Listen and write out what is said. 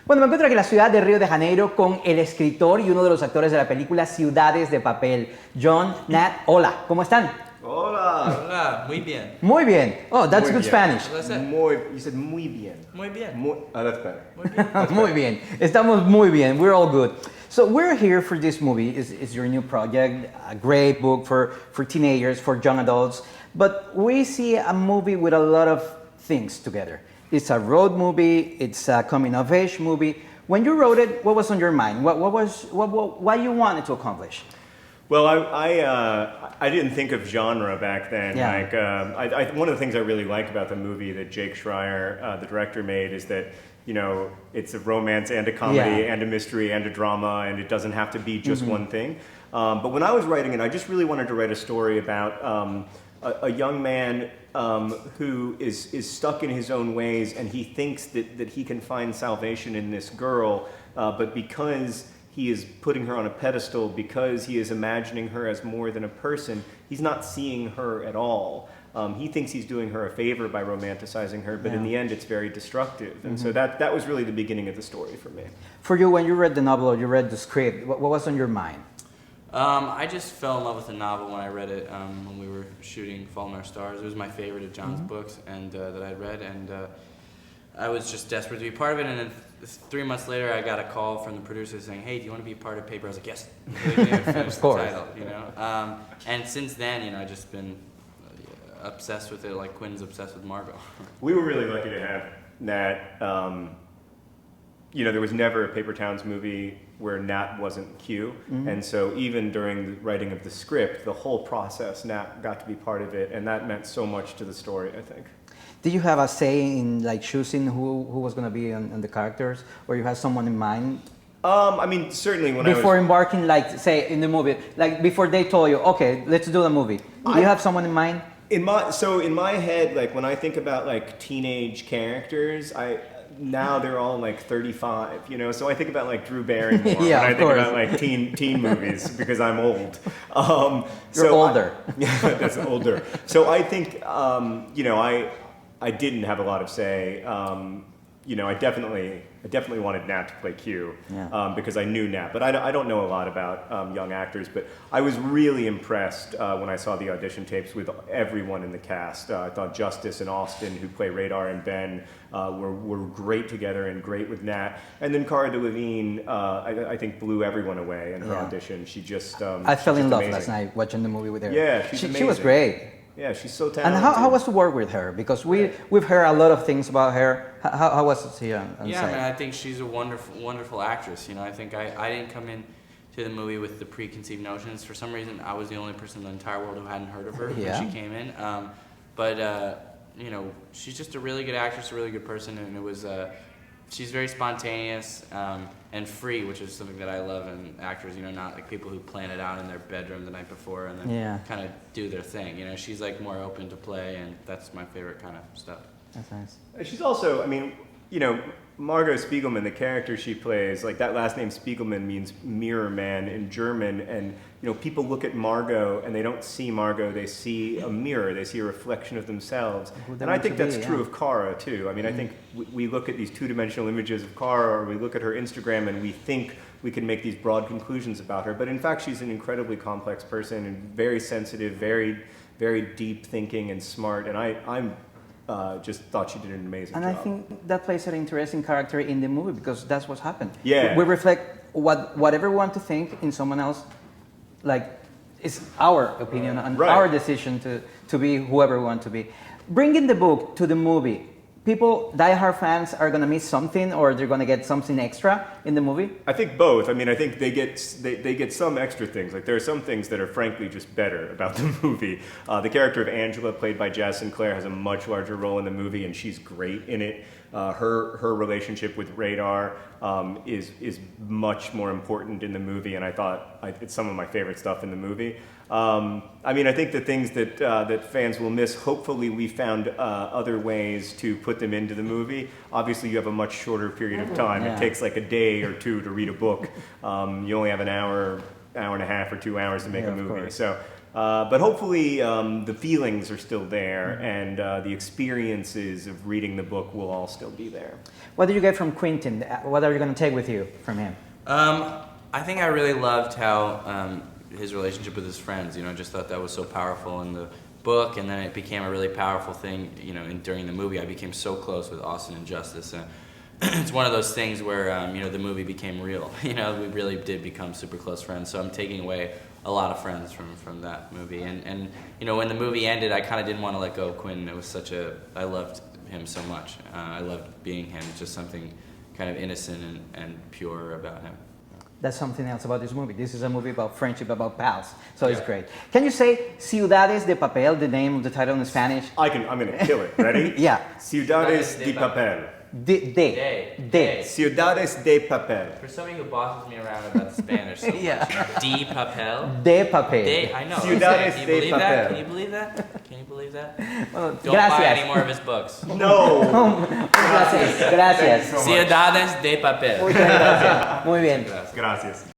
Bueno, me encuentro aquí en la ciudad de Río de Janeiro con el escritor y uno de los actores de la película Ciudades de Papel, John, Nat. Hola, ¿cómo están? Hola. Hola, muy bien. Muy bien. Oh, that's Muy good bien. Spanish. What did I say? You said muy bien. Muy bien. That's better. Muy bien. Muy bien. Estamos muy bien. We're all good. So we're here for this movie. It's your new project, a great book for teenagers, for young adults. But we see a movie with a lot of things together. It's a road movie. It's a coming-of-age movie. When you wrote it, what was on your mind? What you wanted to accomplish? Well, I didn't think of genre back then. Yeah. Like, one of the things I really like about the movie that Jake Schreier, the director, made is that, you know, it's a romance and a comedy and a mystery and a drama, and it doesn't have to be just one thing. But when I was writing it, I just really wanted to write a story about a young man who is stuck in his own ways, and he thinks that he can find salvation in this girl, but because he is putting her on a pedestal, because he is imagining her as more than a person, he's not seeing her at all. He thinks he's doing her a favor by romanticizing her, but in the end it's very destructive. And so that was really the beginning of the story for me. For you, when you read the novel or you read the script, what was on your mind? I just fell in love with the novel when I read it when we were shooting Fault in Our Stars. It was my favorite of John's books and that I'd read, and I was just desperate to be part of it. And then 3 months later, I got a call from the producer saying, "Hey, do you want to be a part of paper?" I was like, "Yes." Of course. The title, you know. And since then, you know, I've just been obsessed with it, like Quinn's obsessed with Margot. We were really lucky to have Nat. You know, there was never a Paper Towns movie where Nat wasn't Q, and so even during the writing of the script, the whole process, Nat got to be part of it, and that meant so much to the story, I think. Did you have a say in like choosing who was going to be on the characters, or you had someone in mind? I mean, certainly when Before I was... embarking, like say in the movie, like before they told you, okay, let's do the movie. Do you have someone in mind? In my head, like when I think about like teenage characters, now they're all like 35, you know. So I think about like Drew Barrymore when I think about like teen movies because I'm old. You're older. Yeah, that's older. So I think you know, I didn't have a lot of say. You know, I definitely wanted Nat to play Q because I knew Nat, but I don't know a lot about young actors. But I was really impressed when I saw the audition tapes with everyone in the cast. I thought Justice and Austin, who play Radar and Ben, were great together and great with Nat. And then Cara Delevingne, I think, blew everyone away in her audition. She just I fell in love amazing. last night watching the movie with her. Yeah, she was great. Yeah, she's so talented. And how was to work with her? Because we've heard a lot of things about her. How was it here on Yeah, set? I mean, I think she's a wonderful actress. You know, I think I didn't come in to the movie with the preconceived notions. For some reason, I was the only person in the entire world who hadn't heard of her when she came in. But you know, she's just a really good actress, a really good person, and it was. She's very spontaneous and free, which is something that I love in actors. You know, not like people who plan it out in their bedroom the night before and then kind of do their thing. You know, she's like more open to play, and that's my favorite kind of stuff. That's nice. She's also, I mean, you know, Margot Spiegelman, the character she plays, like that last name Spiegelman means mirror man in German, and you know, people look at Margot and they don't see Margot, they see a mirror, they see a reflection of themselves. And I think that's true of Cara too. I mean, I think we look at these two-dimensional images of Cara, or we look at her Instagram and we think we can make these broad conclusions about her, but in fact she's an incredibly complex person and very sensitive, very, very deep thinking and smart, and I'm just thought she did an amazing job. And I think that plays an interesting character in the movie because that's what's happened. Yeah. We reflect whatever we want to think in someone else, like it's our opinion and our decision to be whoever we want to be. Bringing the book to the movie, people, diehard fans are going to miss something, or they're going to get something extra in the movie? I think both. I mean, I think they get some extra things. Like there are some things that are frankly just better about the movie. The character of Angela, played by Jazz Sinclair, has a much larger role in the movie, and she's great in it. Her relationship with Radar is much more important in the movie, and I thought it's some of my favorite stuff in the movie. I mean, I think the things that fans will miss, hopefully we found other ways to put them into the movie. Obviously, you have a much shorter period of time. It takes like a day or two to read a book. You only have an hour and a half or 2 hours to make a movie. So But hopefully the feelings are still there, and the experiences of reading the book will all still be there. What did you get from Quentin? What are you going to take with you from him? I think I really loved how his relationship with his friends. I just thought that was so powerful in the book, and then it became a really powerful thing. During the movie, I became so close with Austin and Justice. It's one of those things where the movie became real. We really did become super close friends. So I'm taking away a lot of friends from that movie. And when the movie ended, I kind of didn't want to let go of Quentin. It was I loved him so much. I loved being him. Just something kind of innocent and pure about him. That's something else about this movie. This is a movie about friendship, about pals. So it's great. Can you say Ciudades de Papel, the name of the title in Spanish? I'm going to kill it. Ready? Yeah. Ciudades de Papel. De. Ciudades de Papel. For somebody who bosses me around about Spanish so much. De Papel? De Papel. De, I know. Ciudades Can you de believe Papel. that? Can you believe that? Can you believe that? Well, Don't buy any more of his books. No. Gracias. Thank you so much. Ciudades de Papel. Muchas gracias. Muy bien. Gracias.